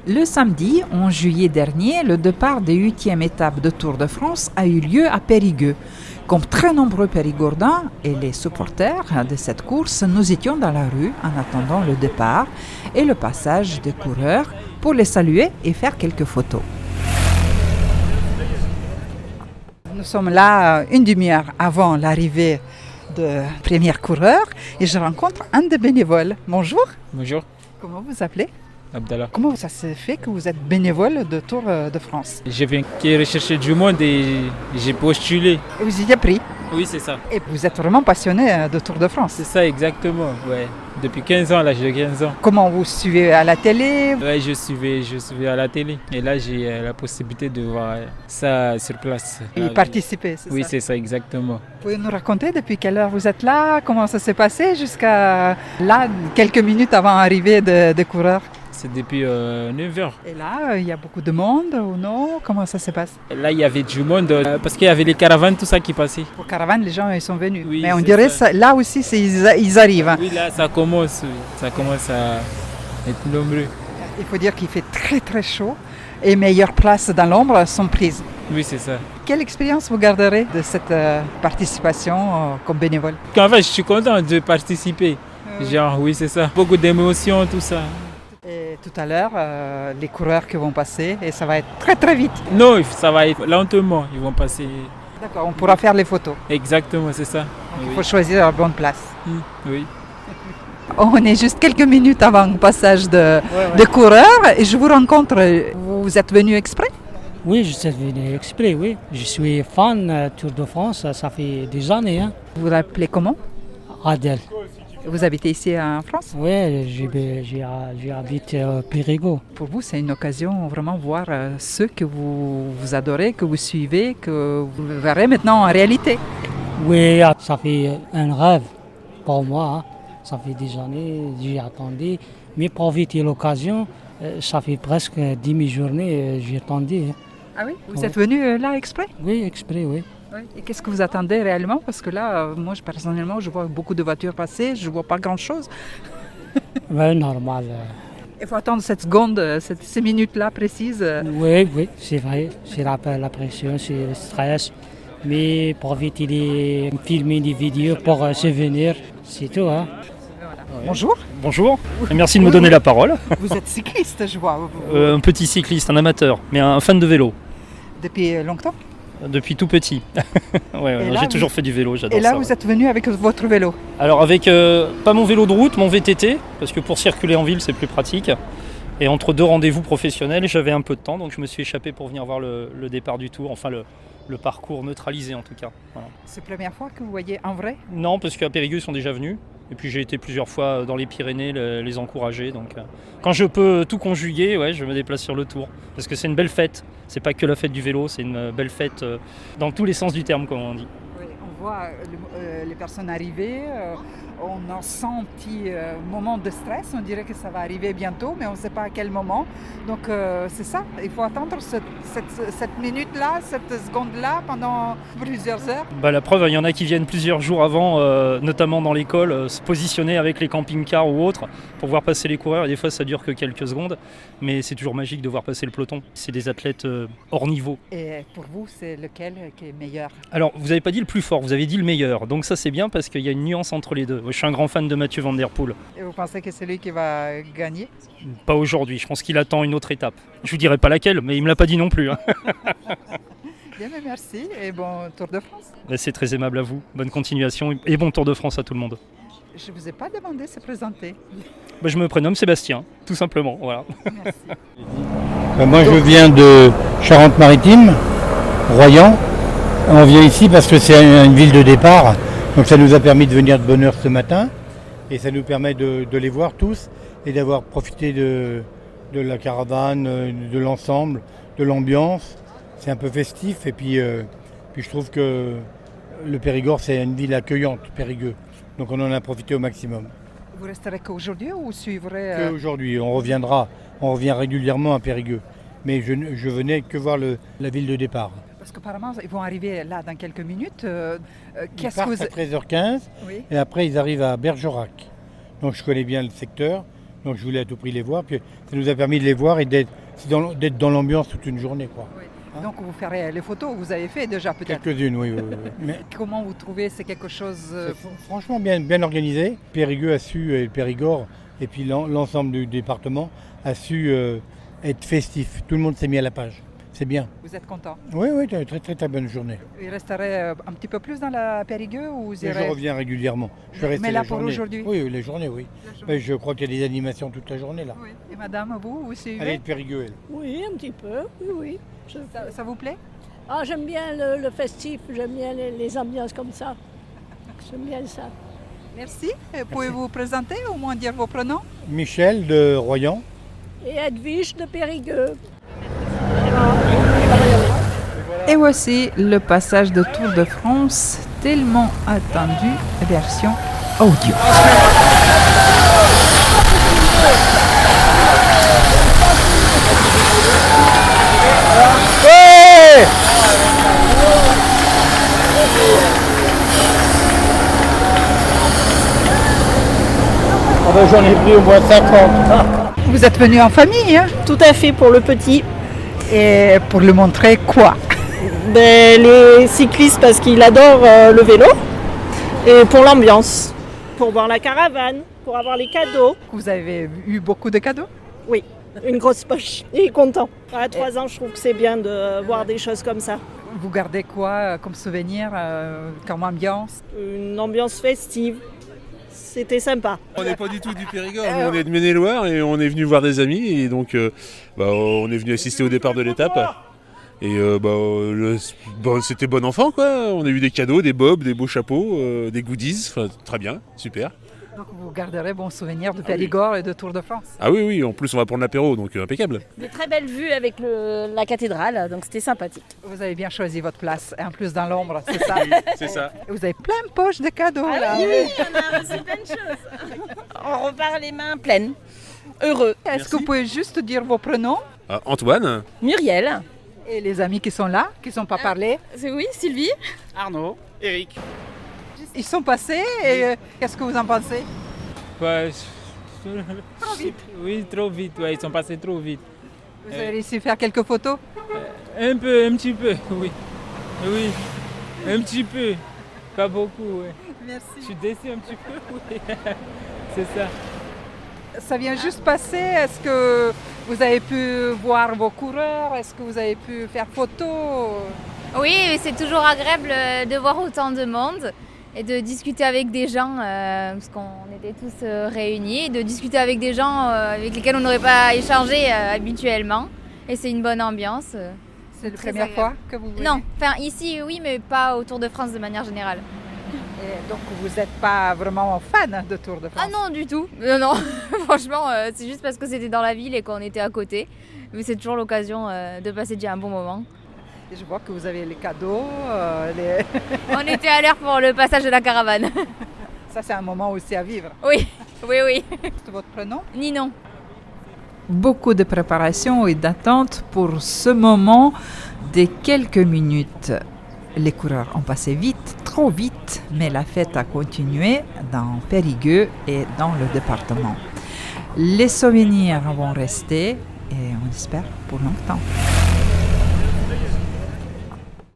Le samedi 11 juillet dernier, le départ des 8e étapes de Tour de France a eu lieu à Périgueux. Comme très nombreux Périgourdins et les supporters de cette course, nous étions dans la rue en attendant le départ et le passage des coureurs pour les saluer et faire quelques photos. Nous sommes là une demi-heure avant l'arrivée du premier coureur et je rencontre un des bénévoles. Bonjour. Bonjour, Comment vous appelez? Abdallah. Comment ça se fait que vous êtes bénévole de Tour de France? Je viens rechercher du monde et j'ai postulé. Et vous y êtes pris. Oui, c'est ça. Et vous êtes vraiment passionné de Tour de France. C'est ça exactement, ouais. Depuis 15 ans, l'âge de 15 ans. Comment vous suivez à la télé? Ouais, je suivais à la télé. Et là, j'ai la possibilité de voir ça sur place. Et participer, c'est Oui, ça? c'est ça exactement. Vous pouvez nous raconter depuis quelle heure vous êtes là? Comment ça s'est passé jusqu'à là, quelques minutes avant l'arrivée des coureurs? C'est depuis 9 heures. Et là, il y a beaucoup de monde ou non? Comment ça se passe? Là, il y avait du monde parce qu'il y avait les caravanes, tout ça qui passait. Pour caravane, les gens ils sont venus. Oui, mais on c'est dirait ça. là aussi, ils arrivent. Hein. Oui, là, ça commence à être nombreux. Il faut dire qu'il fait très très chaud et meilleures places dans l'ombre sont prises. Oui, c'est ça. Quelle expérience vous garderez de cette participation comme bénévole? En fait, je suis content de participer. Genre, oui, c'est ça. Beaucoup d'émotions, tout ça. Et tout à l'heure, les coureurs qui vont passer et ça va être très très vite. Non, ça va être lentement. Ils vont passer. D'accord, on pourra faire les photos. Exactement, c'est ça. Il faut choisir la bonne place. Oui. On est juste quelques minutes avant le passage de coureurs et je vous rencontre. Vous êtes venu exprès? Oui, je suis venu exprès, oui. Je suis fan Tour de France, ça fait des années. Hein. Vous l'appelez comment? Adèle. Vous habitez ici en France? Oui, j'habite au Périgueux. Pour vous, c'est une occasion vraiment voir ceux que vous adorez, que vous suivez, que vous verrez maintenant en réalité. Oui, ça fait un rêve pour moi. Hein. Ça fait des années, j'y attendais. Mais pour éviter l'occasion, ça fait presque 10 journées, j'y attendais. Hein. Ah oui? Vous êtes venu là exprès? Oui, exprès, oui. Oui. Et qu'est-ce que vous attendez réellement? Parce que là, moi personnellement, je vois beaucoup de voitures passer, je ne vois pas grand-chose. Oui, normal. Il faut attendre cette seconde, ces minutes-là précises. Oui, c'est vrai. C'est la pression, c'est le stress. Mais pour éviter de filmer des vidéos pour souvenir, c'est tout. Hein. Voilà. Bonjour. Bonjour, et merci de me donner la parole. Vous êtes cycliste, je vois. Un petit cycliste, un amateur, mais un fan de vélo, Depuis longtemps? depuis tout petit. Ouais, là, j'ai toujours fait du vélo, j'adore Et là, ça. vous êtes venu avec votre vélo? Alors avec, pas mon vélo de route, mon VTT, parce que pour circuler en ville c'est plus pratique. Et entre deux rendez-vous professionnels, j'avais un peu de temps, donc je me suis échappé pour venir voir le départ du tour, enfin le parcours neutralisé en tout cas. Voilà. C'est la première fois que vous voyez en vrai? Non, parce qu'à Périgueux ils sont déjà venus. Et puis j'ai été plusieurs fois dans les Pyrénées les encourager. Donc quand je peux tout conjuguer, ouais, je me déplace sur le Tour. Parce que c'est une belle fête. C'est pas que la fête du vélo, c'est une belle fête dans tous les sens du terme, comme on dit. Oui, on voit les personnes arriver. On en sent un petit moment de stress. On dirait que ça va arriver bientôt, mais on ne sait pas à quel moment. Donc c'est ça. Il faut attendre cette minute-là, cette seconde-là pendant plusieurs heures. Bah, la preuve, il y en a qui viennent plusieurs jours avant, notamment dans l'école, se positionner avec les camping-cars ou autres pour voir passer les coureurs. Et des fois, ça dure que quelques secondes, mais c'est toujours magique de voir passer le peloton. C'est des athlètes hors niveau. Et pour vous, c'est lequel qui est meilleur? Alors, vous n'avez pas dit le plus fort, vous avez dit le meilleur. Donc ça, c'est bien parce qu'il y a une nuance entre les deux. Je suis un grand fan de Mathieu Van Der Poel. Et vous pensez que c'est lui qui va gagner? Pas aujourd'hui, je pense qu'il attend une autre étape. Je vous dirai pas laquelle, mais il me l'a pas dit non plus. Hein. Bien, mais merci et bon Tour de France. C'est très aimable à vous. Bonne continuation et bon Tour de France à tout le monde. Je ne vous ai pas demandé de se présenter. Je me prénomme Sébastien, tout simplement. Voilà. Merci. Moi je viens de Charente-Maritime, Royan. On vient ici parce que c'est une ville de départ. Donc ça nous a permis de venir de bonne heure ce matin. Et ça nous permet de les voir tous et d'avoir profité de la caravane, de l'ensemble, de l'ambiance. C'est un peu festif et puis je trouve que le Périgord c'est une ville accueillante, Périgueux. Donc on en a profité au maximum. Vous resterez qu'aujourd'hui ou suivrez Aujourd'hui, on revient régulièrement à Périgueux. Mais je venais que voir la ville de départ. Parce qu'apparemment, ils vont arriver là dans quelques minutes. Ils partent à 13h15 Oui. et après ils arrivent à Bergerac. Donc je connais bien le secteur. Donc je voulais à tout prix les voir. Puis ça nous a permis de les voir et d'être dans l'ambiance toute une journée, quoi. Oui. Donc vous ferez les photos, vous avez fait déjà peut-être. Quelques-unes, oui. Mais Comment vous trouvez, c'est quelque chose... franchement bien organisé. Périgueux a su, et le Périgord, et puis l'ensemble du département a su être festif. Tout le monde s'est mis à la page. C'est bien. Vous êtes content? Oui, très bonne journée. Il resterait un petit peu plus dans la Périgueux ou vous Et irez... je reviens régulièrement. Je vais rester Mais là la pour journée. aujourd'hui? Oui, les journées, oui. Mais je crois qu'il y a des animations toute la journée là. Oui. Et madame, vous suivez? Elle est de Périgueux, elle. Oui, un petit peu, oui. Ça vous plaît? Ah, j'aime bien le festif, j'aime bien les ambiances comme ça. J'aime bien ça. Merci. Pouvez-vous vous présenter, au moins dire vos pronoms? Michel de Royan. Et Edwige de Périgueux. Et voici le passage de Tour de France, tellement attendu, version audio. J'en ai pris au moins 50. Vous êtes venu en famille, hein? Tout à fait pour le petit. Et pour lui montrer quoi? Les cyclistes parce qu'il adore le vélo. Et pour l'ambiance. Pour voir la caravane, pour avoir les cadeaux. Vous avez eu beaucoup de cadeaux? Oui, une grosse poche. Il est content. À 3 ans, je trouve que c'est bien de voir des choses comme ça. Vous gardez quoi comme souvenir, comme ambiance? Une ambiance festive. C'était sympa. On n'est pas du tout du Périgord, nous, on est de Maine-et-Loire et on est venu voir des amis et donc on est venu assister au départ de l'étape. Et c'était bon enfant quoi, on a eu des cadeaux, des bobs, des beaux chapeaux, des goodies, très bien, super. Donc vous garderez bon souvenir de Périgord et de Tour de France. Ah oui, en plus on va prendre l'apéro, donc impeccable. Des très belles vues avec la cathédrale, donc c'était sympathique. Vous avez bien choisi votre place, et en plus dans l'ombre, c'est ça? C'est ça. Vous avez plein de poches de cadeaux là. Oui, on a reçu plein de choses. On repart les mains pleines, heureux. Est-ce que vous pouvez juste dire vos pronoms? Antoine. Muriel. Et les amis qui sont là, qui ne sont pas parlés? C'est oui, Sylvie. Arnaud, Eric. Ils sont passés et qu'est-ce que vous en pensez? Ouais, Trop vite. oui, trop vite, ouais, ils sont passés trop vite. Vous avez réussi à faire quelques photos? Un petit peu, oui. Oui, un petit peu. Pas beaucoup, oui. Merci. Je suis déçu un petit peu, oui. C'est ça. Ça vient juste passer. Est-ce que vous avez pu voir vos coureurs? Est-ce que vous avez pu faire photo? Oui, c'est toujours agréable de voir autant de monde et de discuter avec des gens, parce qu'on était tous réunis, de discuter avec des gens avec lesquels on n'aurait pas échangé habituellement. Et c'est une bonne ambiance. C'est la très première fois agréable. que vous venez? Non, enfin ici oui, mais pas au Tour de France de manière générale. Et donc vous n'êtes pas vraiment fan de Tour de France? Ah non, du tout. Non, franchement, c'est juste parce que c'était dans la ville et qu'on était à côté. Mais c'est toujours l'occasion de passer déjà un bon moment. Et je vois que vous avez les cadeaux. On était à l'heure pour le passage de la caravane. Ça, c'est un moment aussi à vivre. Oui. C'est votre prénom? Ninon. Beaucoup de préparation et d'attente pour ce moment de quelques minutes. Les coureurs ont passé vite, trop vite, mais la fête a continué dans Périgueux et dans le département. Les souvenirs vont rester et on espère pour longtemps.